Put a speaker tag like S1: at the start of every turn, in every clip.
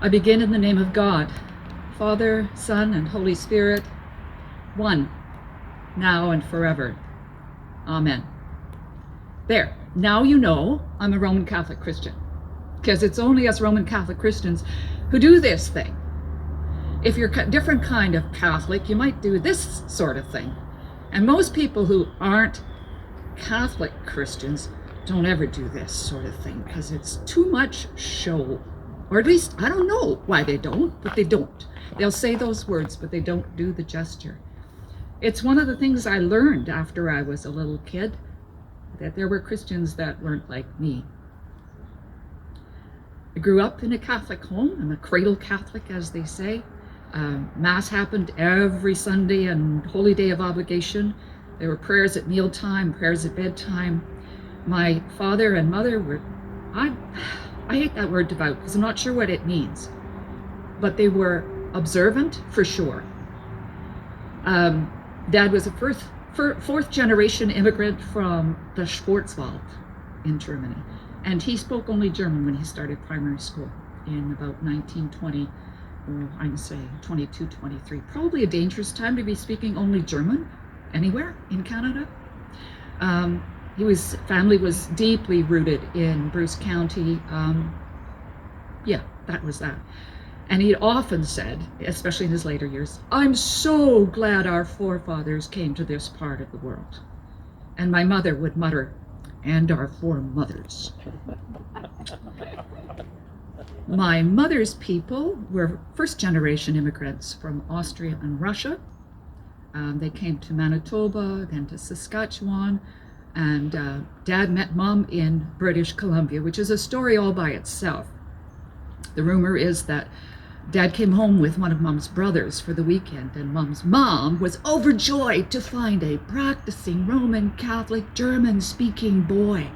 S1: I begin in the name of God, Father, Son, and Holy Spirit, one, now and forever. Amen. There, now you know I'm a Roman Catholic Christian, because it's only us Roman Catholic Christians who do this thing. If you're a different kind of Catholic, you might do this sort of thing. And most people who aren't Catholic Christians don't ever do this sort of thing because it's too much show. Or at least, I don't know why they don't, but they don't. They'll say those words, but they don't do the gesture. It's one of the things I learned after I was a little kid, that there were Christians that weren't like me. I grew up in a Catholic home. I'm a cradle Catholic, as they say. Mass happened every Sunday and holy day of obligation. There were prayers at mealtime, prayers at bedtime. My father and mother were, I hate that word devout because I'm not sure what it means, but they were observant for sure. Dad was a fourth generation immigrant from the Schwarzwald in Germany, and he spoke only German when he started primary school in about 1920, or I would say 22, 23. Probably a dangerous time to be speaking only German anywhere in Canada. His family was deeply rooted in Bruce County. Yeah, that was that. And he often said, especially in his later years, "I'm so glad our forefathers came to this part of the world." And my mother would mutter, "And our foremothers." My mother's people were first-generation immigrants from Austria and Russia. They came to Manitoba, then to Saskatchewan, and Dad met Mom in British Columbia, which is a story all by itself. The rumor is that Dad came home with one of Mom's brothers for the weekend, and Mom's mom was overjoyed to find a practicing Roman Catholic German-speaking boy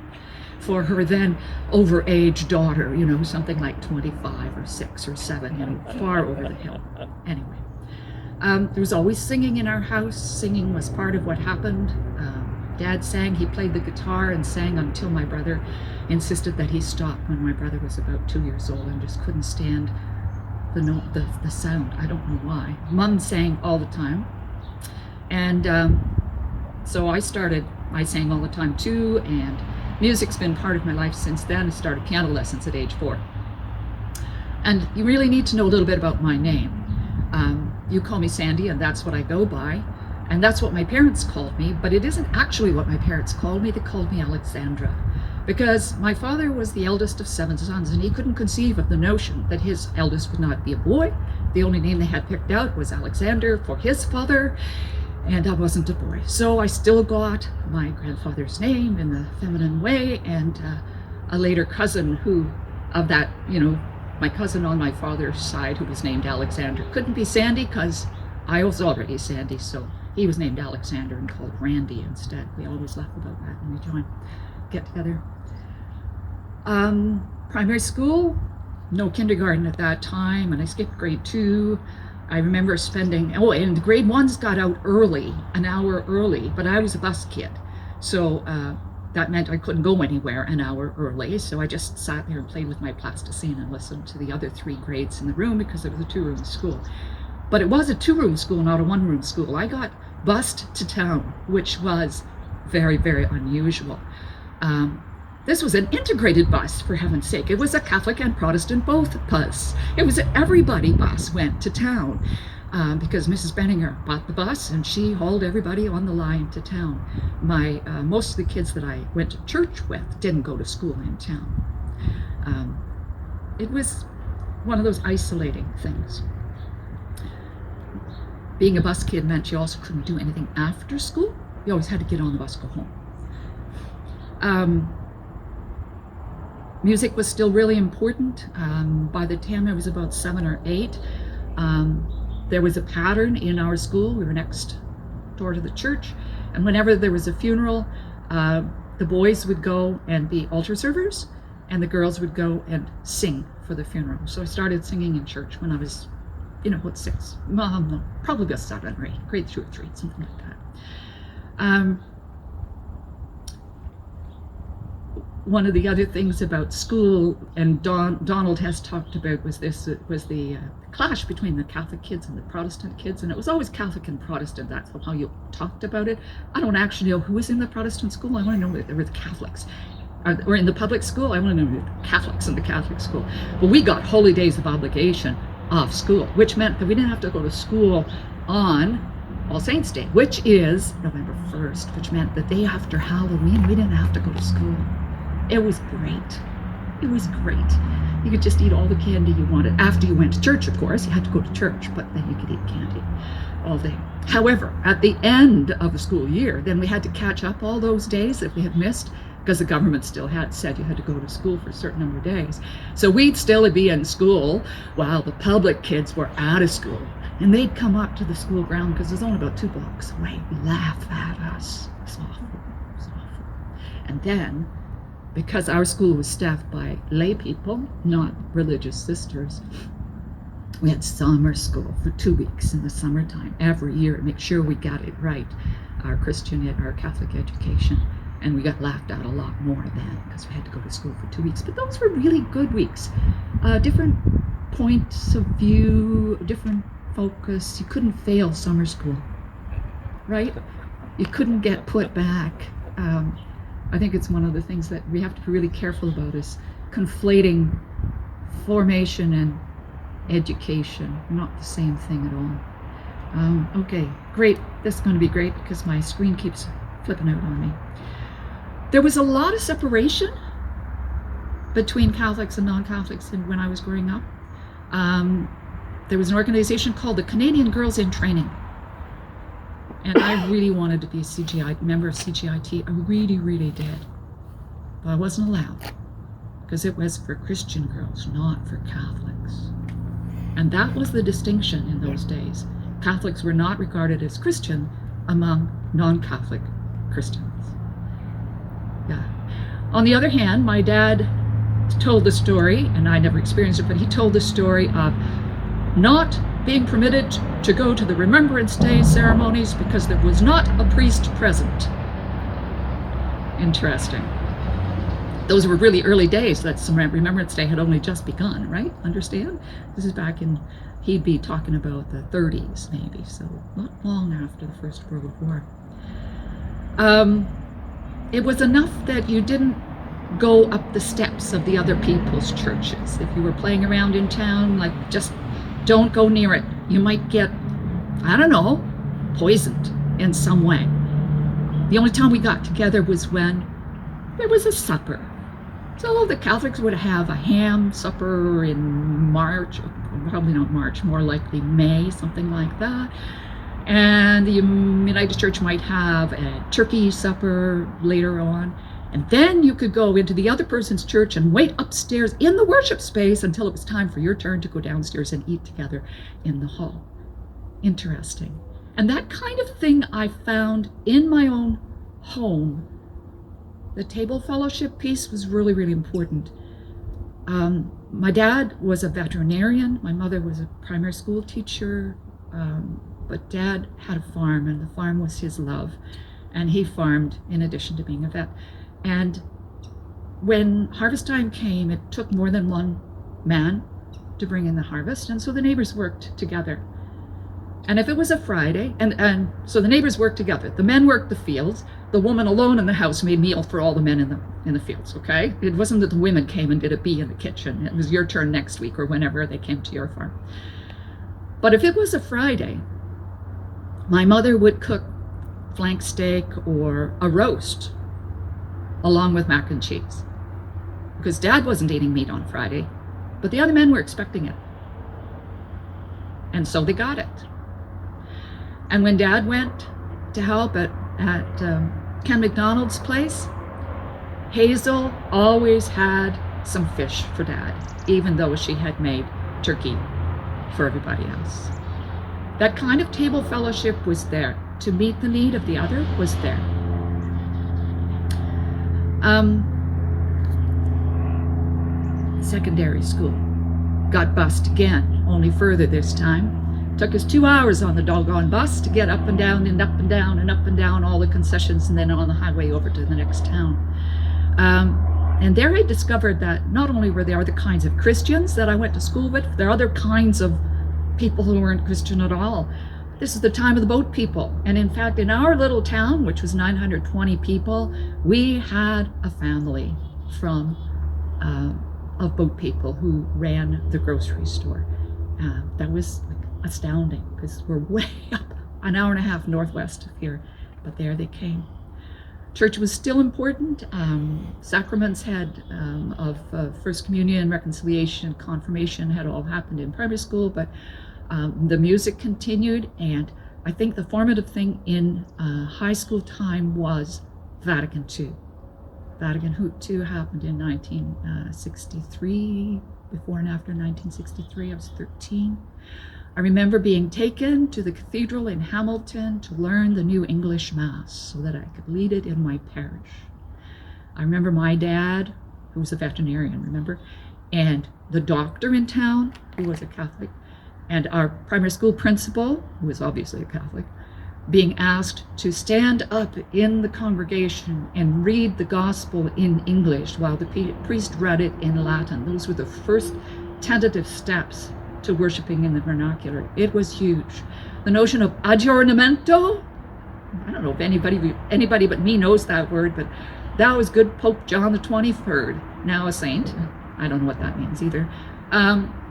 S1: for her then overage daughter, something like 25 or 6 or 7, far over the hill. Anyway, there was always singing in our house. Singing was part of what happened. Dad sang, he played the guitar and sang until my brother insisted that he stop when my brother was about 2 years old and just couldn't stand the sound. I don't know why. Mom sang all the time. And so I sang all the time too, and music's been part of my life since then. I started piano lessons at age 4. And you really need to know a little bit about my name. You call me Sandy, and that's what I go by. And that's what my parents called me, but it isn't actually what my parents called me. They called me Alexandra, because my father was the eldest of 7 sons, and he couldn't conceive of the notion that his eldest would not be a boy. The only name they had picked out was Alexander for his father, and I wasn't a boy. So I still got my grandfather's name in the feminine way, and a later cousin my cousin on my father's side, who was named Alexander, couldn't be Sandy because I was already Sandy, so he was named Alexander and called Randy instead. We always laugh about that when we get together. Primary school, no kindergarten at that time, and I skipped grade 2. I remember and grade 1s got out early, an hour early, but I was a bus kid. So that meant I couldn't go anywhere an hour early. So I just sat there and played with my plasticine and listened to the other 3 grades in the room because it was a 2-room school. But it was a 2-room school, not a 1-room school. I got bused to town, which was very, very unusual. This was an integrated bus, for heaven's sake. It was a Catholic and Protestant both bus. It was an everybody bus went to town because Mrs. Benninger bought the bus and she hauled everybody on the line to town. Most of the kids that I went to church with didn't go to school in town. It was one of those isolating things. Being a bus kid meant you also couldn't do anything after school. You always had to get on the bus, go home. Music was still really important. By the time I was about 7 or 8, there was a pattern in our school. We were next door to the church, and whenever there was a funeral, the boys would go and be altar servers, and the girls would go and sing for the funeral. So I started singing in church when I was, about 6. No, probably about 7 or 8, grade 2 or 3, something like that. one of the other things about school, and Donald has talked about, was the clash between the Catholic kids and the Protestant kids, and it was always Catholic and Protestant. That's how you talked about it. I don't actually know who was in the Protestant school. I want to know that there were the Catholics. Or in the public school, I want to know the Catholics in the Catholic school. But we got holy days of obligation off school, which meant that we didn't have to go to school on All Saints Day, which is November 1st, which meant the day after Halloween, we didn't have to go to school. It was great. It was great. You could just eat all the candy you wanted. After you went to church, of course, you had to go to church, but then you could eat candy all day. However, at the end of the school year, then we had to catch up all those days that we had missed, because the government still had said you had to go to school for a certain number of days. So we'd still be in school while the public kids were out of school. And they'd come up to the school ground, because it was only about 2 blocks away, laugh at us. It was awful. It was awful. And then, because our school was staffed by lay people, not religious sisters, we had summer school for 2 weeks in the summertime every year to make sure we got it right, our Christian, our Catholic education. And we got laughed at a lot more then, because we had to go to school for 2 weeks. But those were really good weeks. Different points of view, different focus. You couldn't fail summer school, right? You couldn't get put back. I think it's one of the things that we have to be really careful about, is conflating formation and education. Not the same thing at all. Okay, great. This is going to be great, because my screen keeps flipping out on me. There was a lot of separation between Catholics and non-Catholics when I was growing up. There was an organization called the Canadian Girls in Training. And I really wanted to be a member of CGIT. I really, really did. But I wasn't allowed, because it was for Christian girls, not for Catholics. And that was the distinction in those days. Catholics were not regarded as Christian among non-Catholic Christians. Yeah. On the other hand, my dad told the story, and I never experienced it, but he told the story of not being permitted to go to the Remembrance Day ceremonies because there was not a priest present. Interesting. Those were really early days. That Remembrance Day had only just begun, right? Understand? This is back in, he'd be talking about the 30s maybe, so not long after the First World War. It was enough that you didn't go up the steps of the other people's churches. If you were playing around in town, like, just don't go near it. You might get, I don't know, poisoned in some way. The only time we got together was when there was a supper. So the Catholics would have a ham supper in March, probably not March, more likely May, something like that. And the United Church might have a turkey supper later on. And then you could go into the other person's church and wait upstairs in the worship space until it was time for your turn to go downstairs and eat together in the hall. Interesting. And that kind of thing I found in my own home. The table fellowship piece was really, really important. My dad was a veterinarian. My mother was a primary school teacher. But Dad had a farm, and the farm was his love. And he farmed in addition to being a vet. And when harvest time came, it took more than one man to bring in the harvest. And so the neighbors worked together. And if it was a Friday, and so the neighbors worked together. The men worked the fields. The woman alone in the house made meal for all the men in the fields, okay? It wasn't that the women came and did a bee in the kitchen. It was your turn next week or whenever they came to your farm. But if it was a Friday, my mother would cook flank steak or a roast along with mac and cheese, because Dad wasn't eating meat on Friday, but the other men were expecting it. And so they got it. And when Dad went to help at Ken McDonald's place, Hazel always had some fish for Dad, even though she had made turkey for everybody else. That kind of table fellowship was there. To meet the need of the other was there. Secondary school. Got bused again, only further this time. Took us 2 hours on the doggone bus to get up and down and up and down and up and down all the concessions, and then on the highway over to the next town. And there I discovered that not only were there other kinds of Christians that I went to school with, there are other kinds of people who weren't Christian at all. This is the time of the boat people. And in fact, in our little town, which was 920 people, we had a family from of boat people who ran the grocery store. That was like astounding, because we're way up an hour and a half northwest of here, but there they came. Church was still important. Sacraments had of First Communion, Reconciliation, Confirmation had all happened in primary school, but the music continued, and I think the formative thing in high school time was Vatican II. Vatican II happened in 1963, before and after 1963. I was 13. I remember being taken to the cathedral in Hamilton to learn the new English Mass so that I could lead it in my parish. I remember my dad, who was a veterinarian, remember, and the doctor in town, who was a Catholic, and our primary school principal, who was obviously a Catholic, being asked to stand up in the congregation and read the gospel in English while the priest read it in Latin. Those were the first tentative steps to worshiping in the vernacular. It was huge. The notion of aggiornamento, I don't know if anybody but me knows that word, but that was good Pope John the 23rd, now a saint. I don't know what that means either.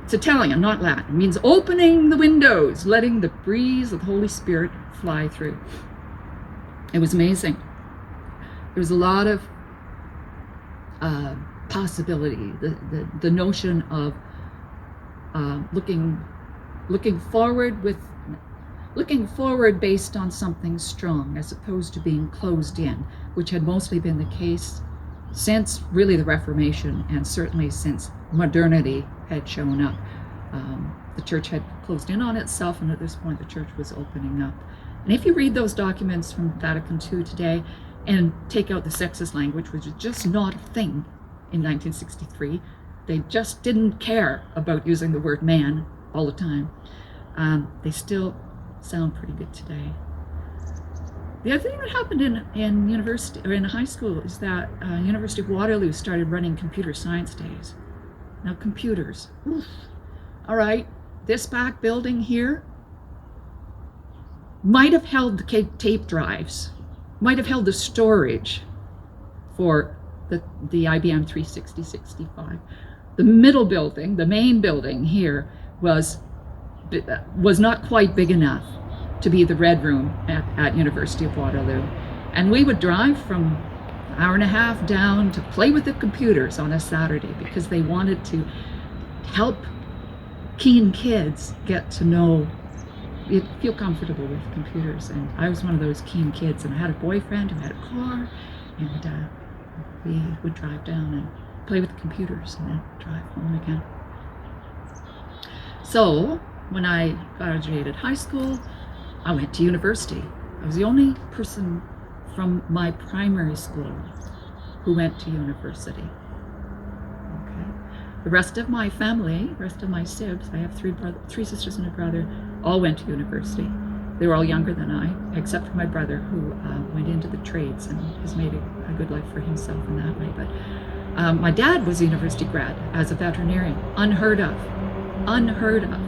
S1: It's Italian, not Latin. It means opening the windows, letting the breeze of the Holy Spirit fly through. It was amazing. There was a lot of possibility. The notion of looking forward based on something strong, as opposed to being closed in, which had mostly been the case since really the Reformation, and certainly since modernity had shown up. The church had closed in on itself, and at this point the church was opening up. And if you read those documents from Vatican II today and take out the sexist language, which was just not a thing in 1963, they just didn't care about using the word man all the time. They still sound pretty good today. The other thing that happened in university or in high school is that University of Waterloo started running computer science days. Now computers, oof. All right, this back building here might have held the tape drives, might have held the storage for the IBM 360-65. The middle building, the main building here, was not quite big enough to be the Red Room at University of Waterloo. And we would drive from an hour and a half down to play with the computers on a Saturday, because they wanted to help keen kids get to know, feel comfortable with computers. And I was one of those keen kids, and I had a boyfriend who had a car, and we would drive down and play with the computers and then drive home again. So when I graduated high school, I went to university. I was the only person from my primary school who went to university. Okay. The rest of my family, rest of my sibs, I have three sisters and a brother, all went to university. They were all younger than I, except for my brother, who went into the trades and has made a good life for himself in that way. But my dad was a university grad as a veterinarian. Unheard of. Unheard of.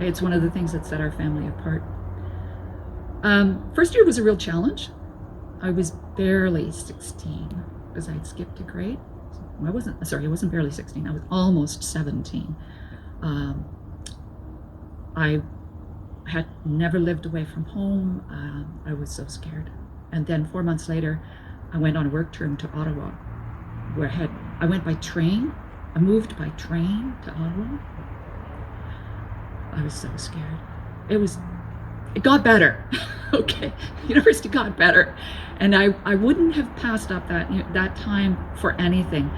S1: It's one of the things that set our family apart. First year was a real challenge. I was barely 16 because I'd skipped a grade. I wasn't barely 16. I was almost 17. I had never lived away from home. I was so scared. And then 4 months later, I went on a work term to Ottawa, where I went by train. I moved by train to Ottawa. I was so scared. It got better. Okay, university got better, and I wouldn't have passed up that time for anything.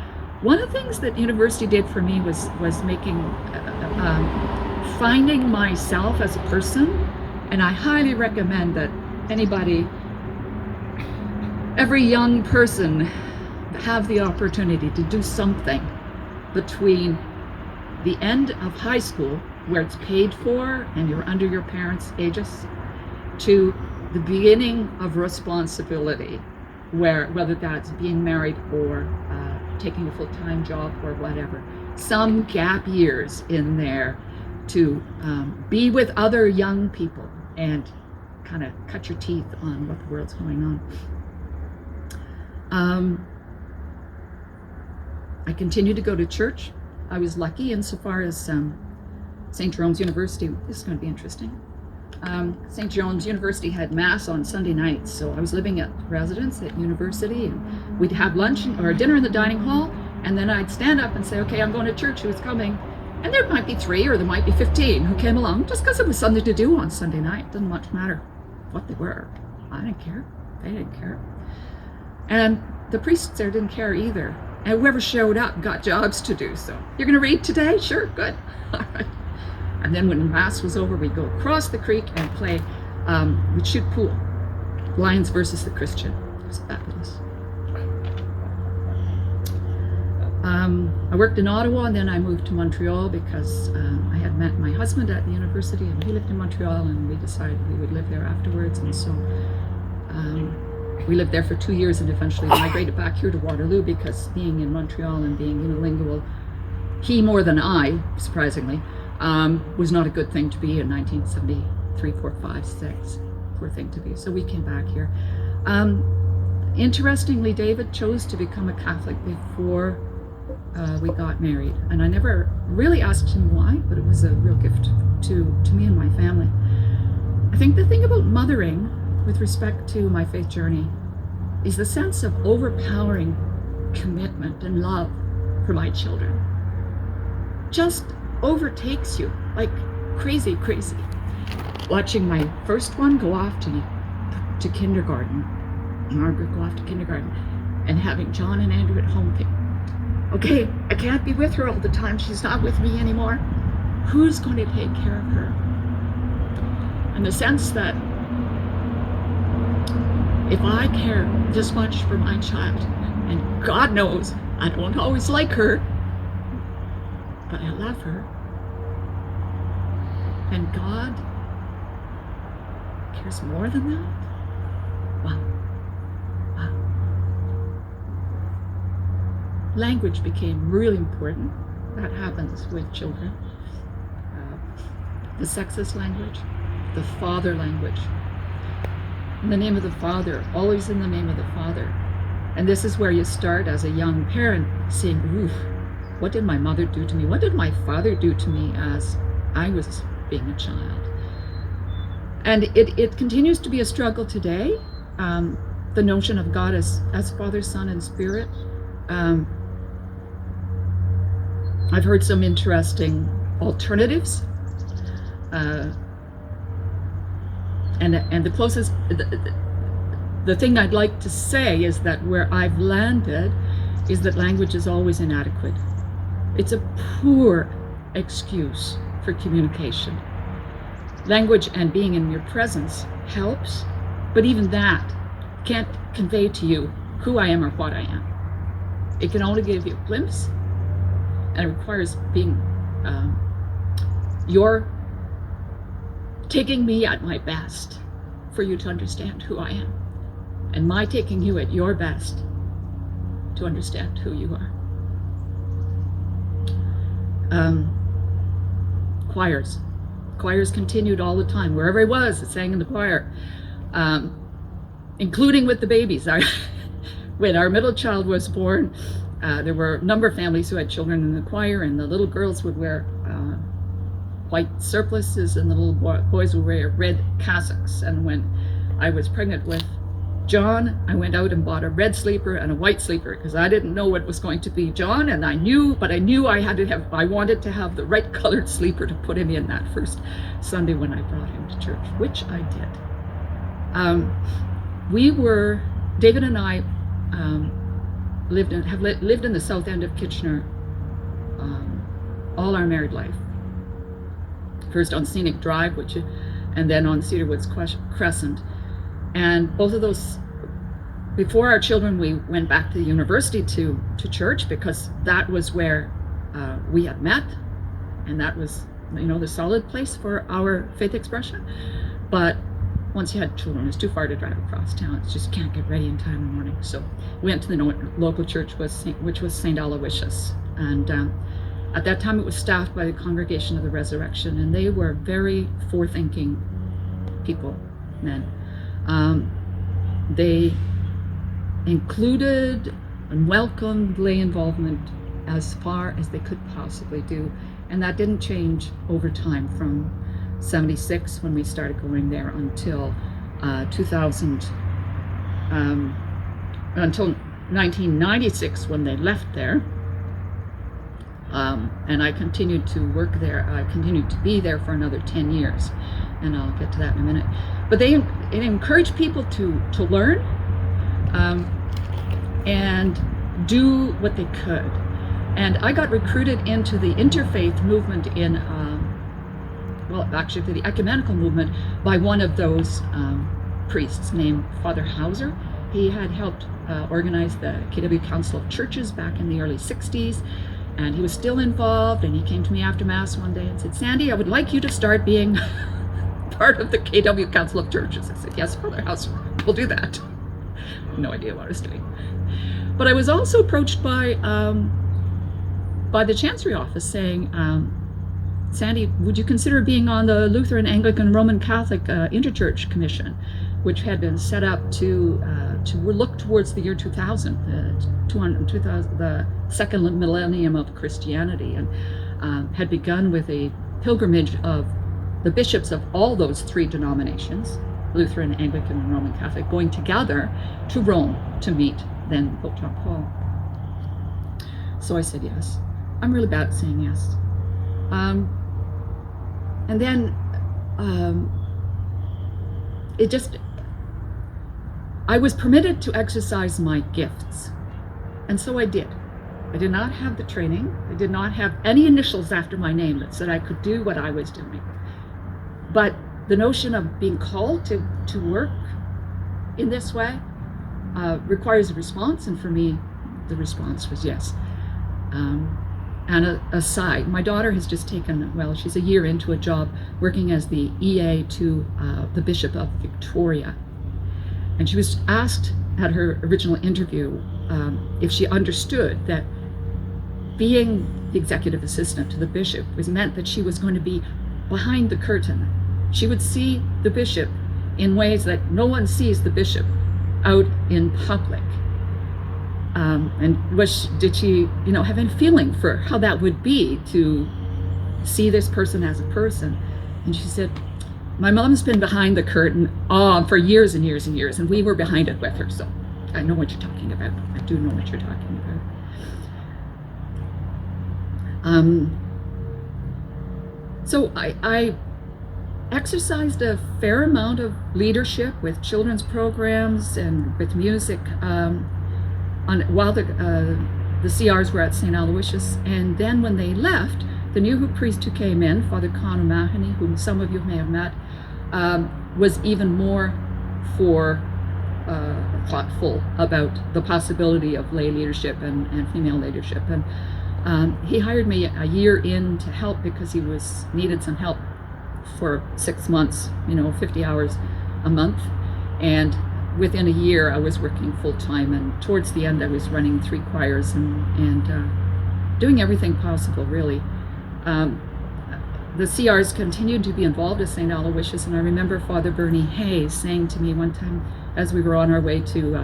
S1: One of the things that university did for me was finding myself as a person, and I highly recommend that every young person have the opportunity to do something between the end of high school, where it's paid for and you're under your parents' aegis, to the beginning of responsibility, whether that's being married or taking a full-time job or whatever. Some gap years in there to be with other young people and kind of cut your teeth on what the world's going on. I continued to go to church. I was lucky insofar as St. Jerome's University, this is going to be interesting. St. Jerome's University had mass on Sunday nights, so I was living at residence at university, and we'd have lunch or dinner in the dining hall, and then I'd stand up and say, okay, I'm going to church, who's coming? And there might be 3 or there might be 15 who came along just because it was something to do on Sunday night. Didn't much matter what they were. I didn't care. They didn't care. And the priests there didn't care either. And whoever showed up got jobs to do. So, you're going to read today? Sure, good. All right. And then when mass was over, we'd go across the creek and play, we'd shoot pool. Lions versus the Christian. It was fabulous. I worked in Ottawa, and then I moved to Montreal because I had met my husband at the university, and he lived in Montreal, and we decided we would live there afterwards. And so we lived there for 2 years and eventually migrated back here to Waterloo, because being in Montreal and being unilingual, he more than I, surprisingly, was not a good thing to be in 1973, 4, 5, 6. Poor thing to be. So we came back here. Interestingly, David chose to become a Catholic before we got married, and I never really asked him why, but it was a real gift to me and my family. I think the thing about mothering with respect to my faith journey is the sense of overpowering commitment and love for my children. Just overtakes you like crazy. Watching my first one go off to kindergarten, Margaret go off to kindergarten, and having John and Andrew at home think, okay, I can't be with her all the time. She's not with me anymore. Who's going to take care of her? And the sense that if I care this much for my child, and God knows I don't always like her, but I love her, and God cares more than that? Wow. Language became really important. That happens with children. The sexist language, the father language. In the name of the Father, always in the name of the Father. And this is where you start as a young parent saying, oof, what did my mother do to me? What did my father do to me as I was being a child? And it continues to be a struggle today. The notion of God as Father, Son, and Spirit. I've heard some interesting alternatives. And the closest, the thing I'd like to say is that where I've landed is that language is always inadequate. It's a poor excuse for communication. Language and being in your presence helps, but even that can't convey to you who I am or what I am. It can only give you a glimpse, and it requires being your taking me at my best for you to understand who I am, and my taking you at your best to understand who you are. Choirs continued all the time. Wherever I was, I sang in the choir, including with the babies. When our middle child was born, there were a number of families who had children in the choir, and the little girls would wear white surplices and the little boys would wear red cassocks. And when I was pregnant with John, I went out and bought a red sleeper and a white sleeper because I didn't know what was going to be John, and I knew I wanted to have the right colored sleeper to put him in that first Sunday when I brought him to church, which I did. David and I lived in the south end of Kitchener all our married life. First on Scenic Drive, and then on Cedar Woods Crescent. And both of those, before our children, we went back to the university to church, because that was where we had met, and that was, the solid place for our faith expression. But once you had children, it was too far to drive across town. It's just can't get ready in time in the morning. So we went to the local church, which was St. Aloysius. And at that time, it was staffed by the Congregation of the Resurrection, and they were very forward-thinking people, men. They included and welcomed lay involvement as far as they could possibly do, and that didn't change over time from 76 when we started going there until 2000, until 1996 when they left there. And I continued to work there. I continued to be there for another 10 years, and I'll get to that in a minute. But it encouraged people to learn and do what they could. And I got recruited into the interfaith movement in, well, actually the ecumenical movement by one of those priests named Father Hauser. He had helped organize the KW Council of Churches back in the early 60s. And he was still involved, and he came to me after Mass one day and said, "Sandy, I would like you to start being part of the KW Council of Churches." I said, "Yes, Father Hauser, we'll do that." No idea what I was doing. But I was also approached by the Chancery Office saying, "Sandy, would you consider being on the Lutheran, Anglican, Roman Catholic Interchurch Commission, which had been set up to look towards the year 2000, the second millennium of Christianity, and had begun with a pilgrimage of the bishops of all those three denominations, Lutheran, Anglican, and Roman Catholic, going together to Rome to meet then Pope John Paul." So I said yes. I'm really bad at saying yes. And then I was permitted to exercise my gifts. And so I did. I did not have the training. I did not have any initials after my name that said I could do what I was doing. But the notion of being called to work in this way requires a response. And for me, the response was yes. And aside, my daughter has just taken, well, she's a year into a job working as the EA to the Bishop of Victoria. And she was asked at her original interview if she understood that being the executive assistant to the bishop meant that she was going to be behind the curtain. She would see the bishop in ways that no one sees the bishop out in public. And did she, have any feeling for how that would be to see this person as a person? And she said, "My mom's been behind the curtain for years and years and years, and we were behind it with her, so I know what you're talking about. I do know what you're talking about." So I exercised a fair amount of leadership with children's programs and with music while the CRs were at St. Aloysius. And then when they left, the new priest who came in, Father Con O'Mahony, whom some of you may have met, was even more thoughtful about the possibility of lay leadership and female leadership. And he hired me a year in to help because he needed some help for 6 months, 50 hours a month. And within a year, I was working full time. And towards the end, I was running 3 choirs and doing everything possible, really. The CRs continued to be involved at St. Aloysius, and I remember Father Bernie Hayes saying to me one time as we were on our way to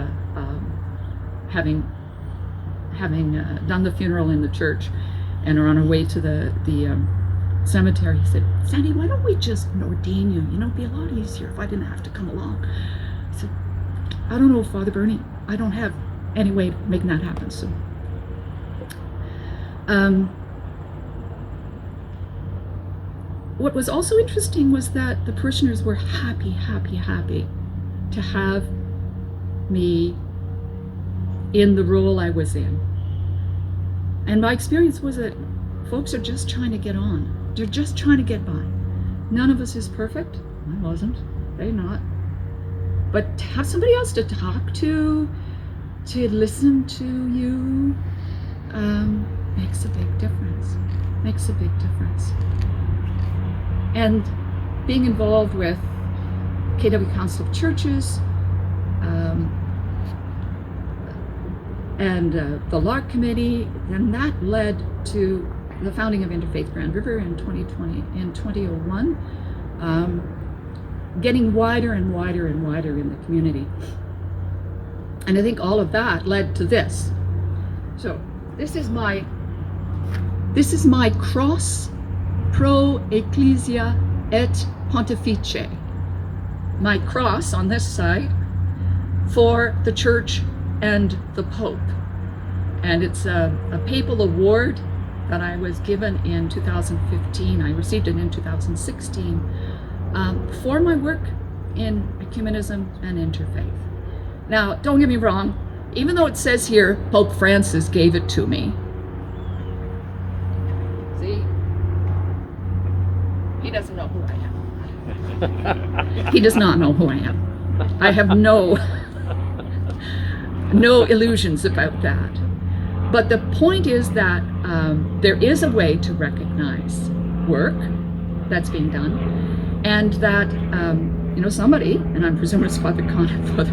S1: having done the funeral in the church and are on our way to the cemetery, he said, "Sandy, why don't we just ordain you? It'd be a lot easier if I didn't have to come along." I said, "I don't know, Father Bernie. I don't have any way of making that happen." So what was also interesting was that the parishioners were happy to have me in the role I was in. And my experience was that folks are just trying to get on. They're just trying to get by. None of us is perfect. I wasn't. They're not. But to have somebody else to talk to listen to you, makes a big difference. Makes a big difference. And being involved with KW Council of Churches, and the LARC Committee, and that led to the founding of Interfaith Grand River in 2001, getting wider and wider and wider in the community. And I think all of that led to this. So this is my cross pro ecclesia et pontifice. My cross on this side for the church and the Pope. And it's a papal award that I was given in 2015. I received it in 2016 for my work in ecumenism and interfaith. Now, don't get me wrong, even though it says here Pope Francis gave it to me, see, he doesn't know who I am. He does not know who I am. I have no illusions about that. But the point is that there is a way to recognize work that's being done, and that somebody, and I'm presuming it's Father Con and Father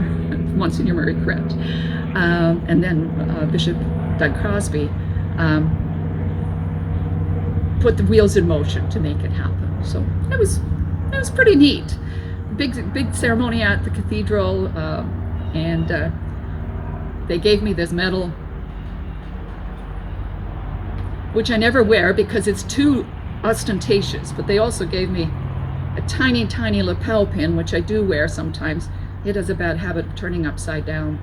S1: Monsignor Murray Crett, and then Bishop Doug Crosby, put the wheels in motion to make it happen. So it was pretty neat. Big ceremony at the cathedral, and they gave me this medal, which I never wear because it's too ostentatious, but they also gave me a tiny, tiny lapel pin, which I do wear sometimes. It has a bad habit of turning upside down.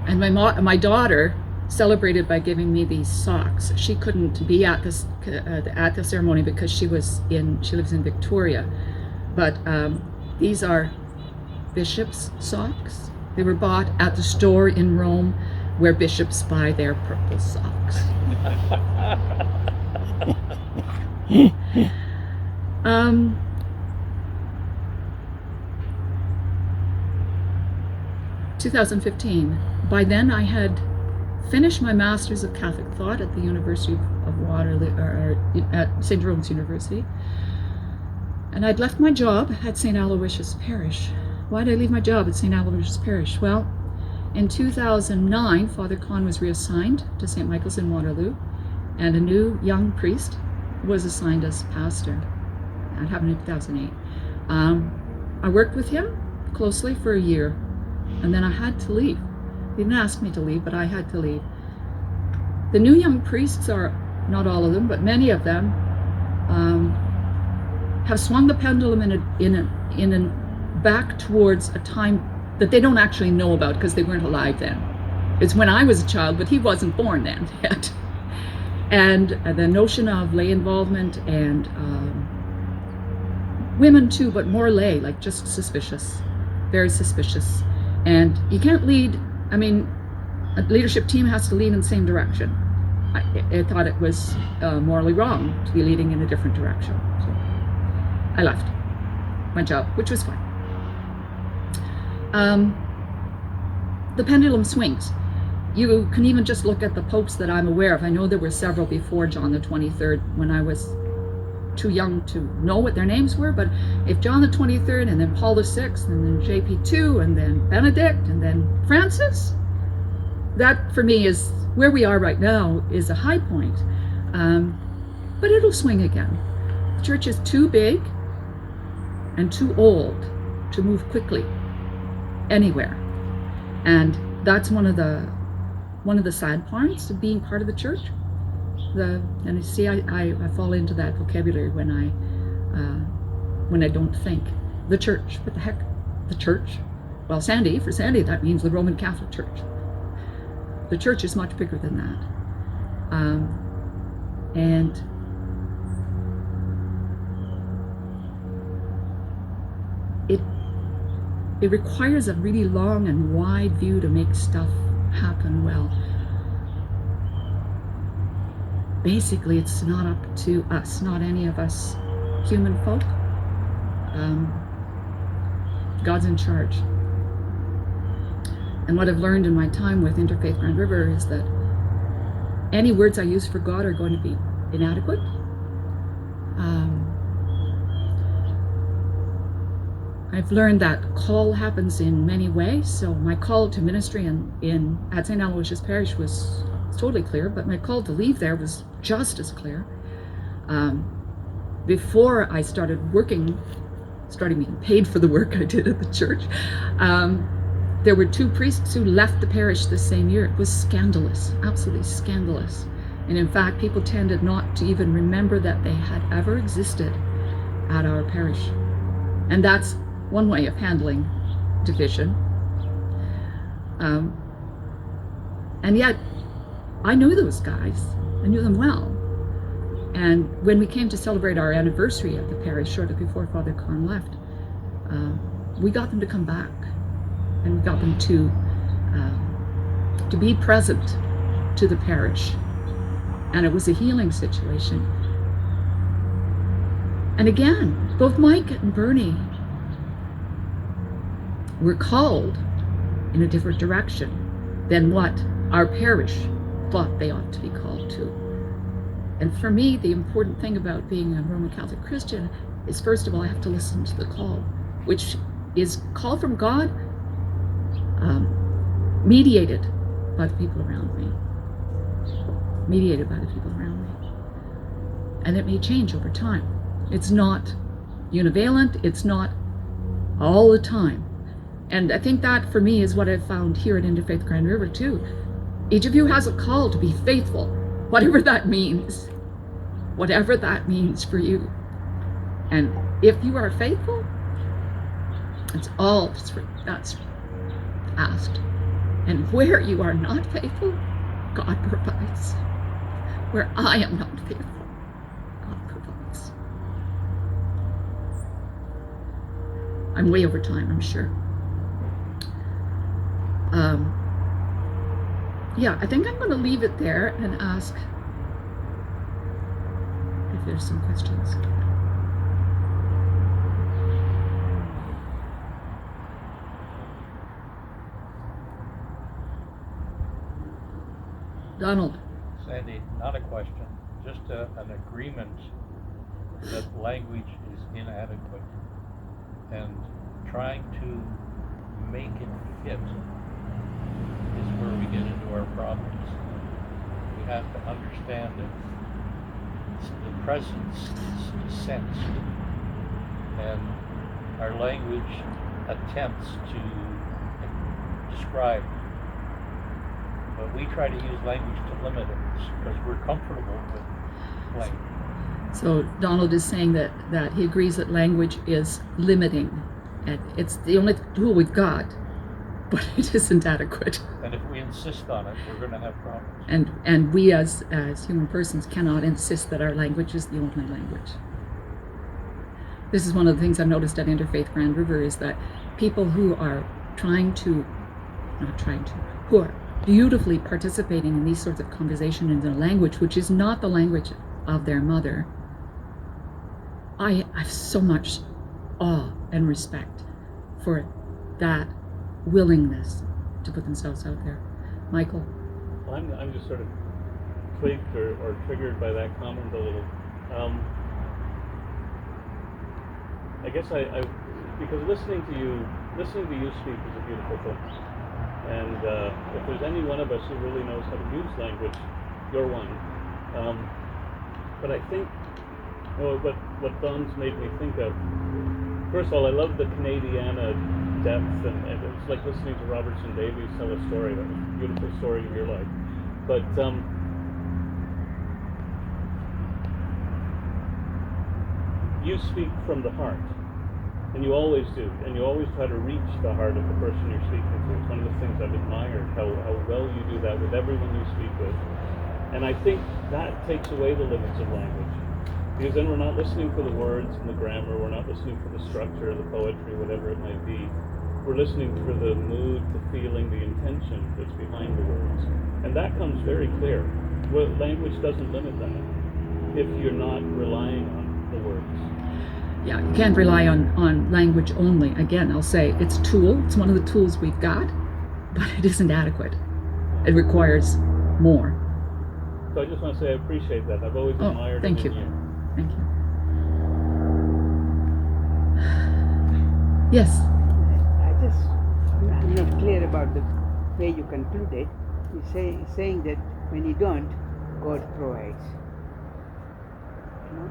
S1: And my daughter celebrated by giving me these socks. She couldn't be at the ceremony because she lives in Victoria, but these are bishop's socks. They were bought at the store in Rome where bishops buy their purple socks. 2015. By then I had finished my Master's of Catholic Thought at the University of Waterloo, or at St. Jerome's University. And I'd left my job at St. Aloysius Parish. Why did I leave my job at St. Aloysius Parish? Well, in 2009, Father Con was reassigned to St. Michael's in Waterloo, and a new young priest was assigned as pastor. That happened in 2008. I worked with him closely for a year, and then I had to leave. He didn't ask me to leave, but I had to leave. The new young priests are, not all of them, but many of them, have swung the pendulum back towards a time that they don't actually know about because they weren't alive then. It's when I was a child, but he wasn't born then yet. And the notion of lay involvement and women too, but more lay, like just suspicious, very suspicious. And you can't lead, a leadership team has to lead in the same direction. I thought it was morally wrong to be leading in a different direction. So I left, went out, which was fine. The pendulum swings. You can even just look at the popes that I'm aware of. I know there were several before John the 23rd when I was too young to know what their names were, but if John the 23rd and then Paul the 6th and then JP2 and then Benedict and then Francis, that for me is where we are right now, is a high point. But it'll swing again. The church is too big and too old to move quickly anywhere. And that's one of the sad parts of being part of the church. And you see, I fall into that vocabulary when I don't think. The church, what the heck? The church? Well, for Sandy, that means the Roman Catholic Church. The church is much bigger than that. And it requires a really long and wide view to make stuff happen well. Basically, it's not up to us, not any of us human folk. God's in charge. And what I've learned in my time with Interfaith Grand River is that any words I use for God are going to be inadequate. I've learned that call happens in many ways. So my call to ministry at St. Aloysius Parish was totally clear, but my call to leave there was just as clear. Before I started being paid for the work I did at the church, there were 2 priests who left the parish the same year. It was scandalous, absolutely scandalous. And in fact, people tended not to even remember that they had ever existed at our parish. And that's one way of handling division. And yet, I knew those guys. I knew them well. And when we came to celebrate our anniversary at the parish shortly before Father Kahn left, we got them to come back, and we got them to be present to the parish. And it was a healing situation. And again, both Mike and Bernie were called in a different direction than what our parish thought they ought to be called to. And for me, the important thing about being a Roman Catholic Christian is, first of all, I have to listen to the call, which is call from God, mediated by the people around me. Mediated by the people around me. And it may change over time. It's not univalent, it's not all the time. And I think that, for me, is what I've found here at Interfaith Grand River, too. Each of you has a call to be faithful, whatever that means. Whatever that means for you. And if you are faithful, it's all that's asked. And where you are not faithful, God provides. Where I am not faithful, God provides. I'm way over time, I'm sure. Yeah, I think I'm going to leave it there and ask if there's some questions. Donald.
S2: Sandy, not a question, just an agreement that language is inadequate, and trying to make it fit is where we get into our problems. We have to understand that the presence is sensed, and our language attempts to describe, but we try to use language to limit it because we're comfortable with language.
S1: So Donald is saying that he agrees that language is limiting, and it's the only tool we've got, but it isn't adequate.
S2: And if we insist on it, we're going to have problems.
S1: And we as human persons cannot insist that our language is the only language. This is one of the things I've noticed at Interfaith Grand River, is that people who are who are beautifully participating in these sorts of conversations in a language which is not the language of their mother, I have so much awe and respect for that willingness to put themselves out there. Michael?
S3: Well, I'm just sort of tweaked or triggered by that comment a little. I guess I because listening to you speak is a beautiful thing. And if there's any one of us who really knows how to use language, you're one. But I think, what Don's made me think of, first of all, I love the Canadiana depth, and it's like listening to Robertson Davies tell a story. That was a beautiful story of your life. But you speak from the heart. And you always do, and you always try to reach the heart of the person you're speaking to. It's one of the things I've admired, how well you do that with everyone you speak with. And I think that takes away the limits of language. Because then we're not listening for the words and the grammar, we're not listening for the structure, the poetry, whatever it might be. We're listening for the mood, the feeling, the intention that's behind the words. And that comes very clear. Well, language doesn't limit that if you're not relying on the words.
S1: Yeah, you can't rely on language only. Again, I'll say it's a tool. It's one of the tools we've got, but it isn't adequate. It requires more.
S3: So I just want to say I appreciate that. I've always admired it in you.
S1: Thank you. Yes.
S4: I'm not clear about the way you concluded. Saying that when you don't, God provides. No?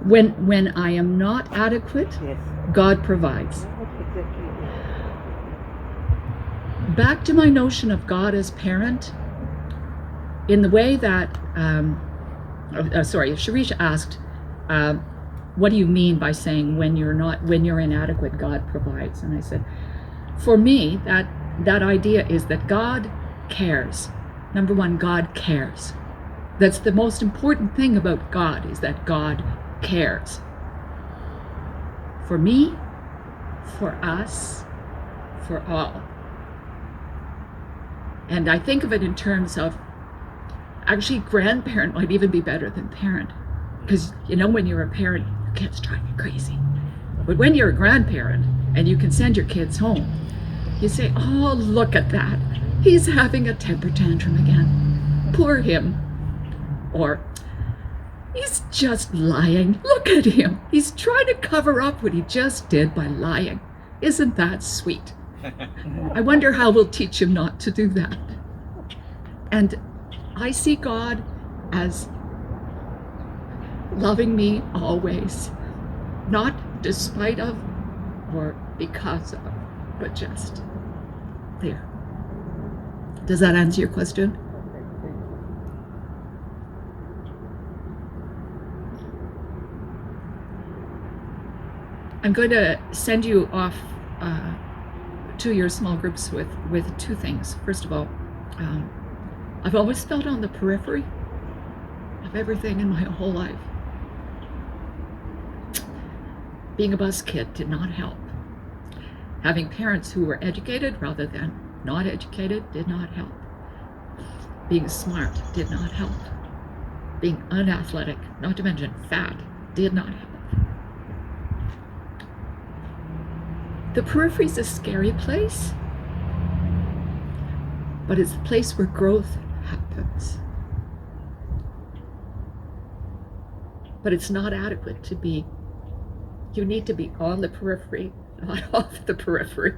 S1: When I am not adequate,
S4: Yes.
S1: God provides.
S4: Exactly.
S1: Back to my notion of God as parent, in the way that, Sharisha asked, what do you mean by saying when you're inadequate, God provides? And I said, for me, that idea is that God cares. Number one, God cares. That's the most important thing about God, is that God cares. For me, for us, for all. And I think of it in terms of, actually, grandparent might even be better than parent. Because, when you're a parent, your kids drive you crazy. But when you're a grandparent and you can send your kids home, you say, oh, look at that. He's having a temper tantrum again. Poor him. Or, he's just lying. Look at him. He's trying to cover up what he just did by lying. Isn't that sweet? I wonder how we'll teach him not to do that. And I see God as loving me always, not despite of or because of, but just there. Does that answer your question? I'm going to send you off to your small groups with two things. First of all, I've always felt on the periphery of everything in my whole life. Being a bus kid did not help. Having parents who were educated rather than not educated did not help. Being smart did not help. Being unathletic, not to mention fat, did not help. The periphery is a scary place, but it's the place where growth happens. But it's not adequate to be, you need to be on the periphery, not off the periphery.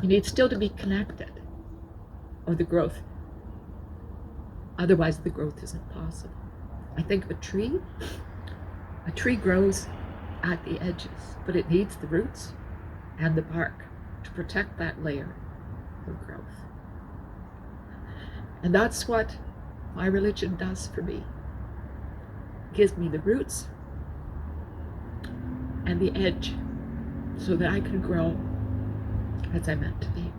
S1: You need still to be connected, or the growth. Otherwise, the growth isn't possible. I think of a tree grows at the edges, but it needs the roots and the bark to protect that layer of growth. And that's what my religion does for me. It gives me the roots and the edge so that I can grow as I meant to be.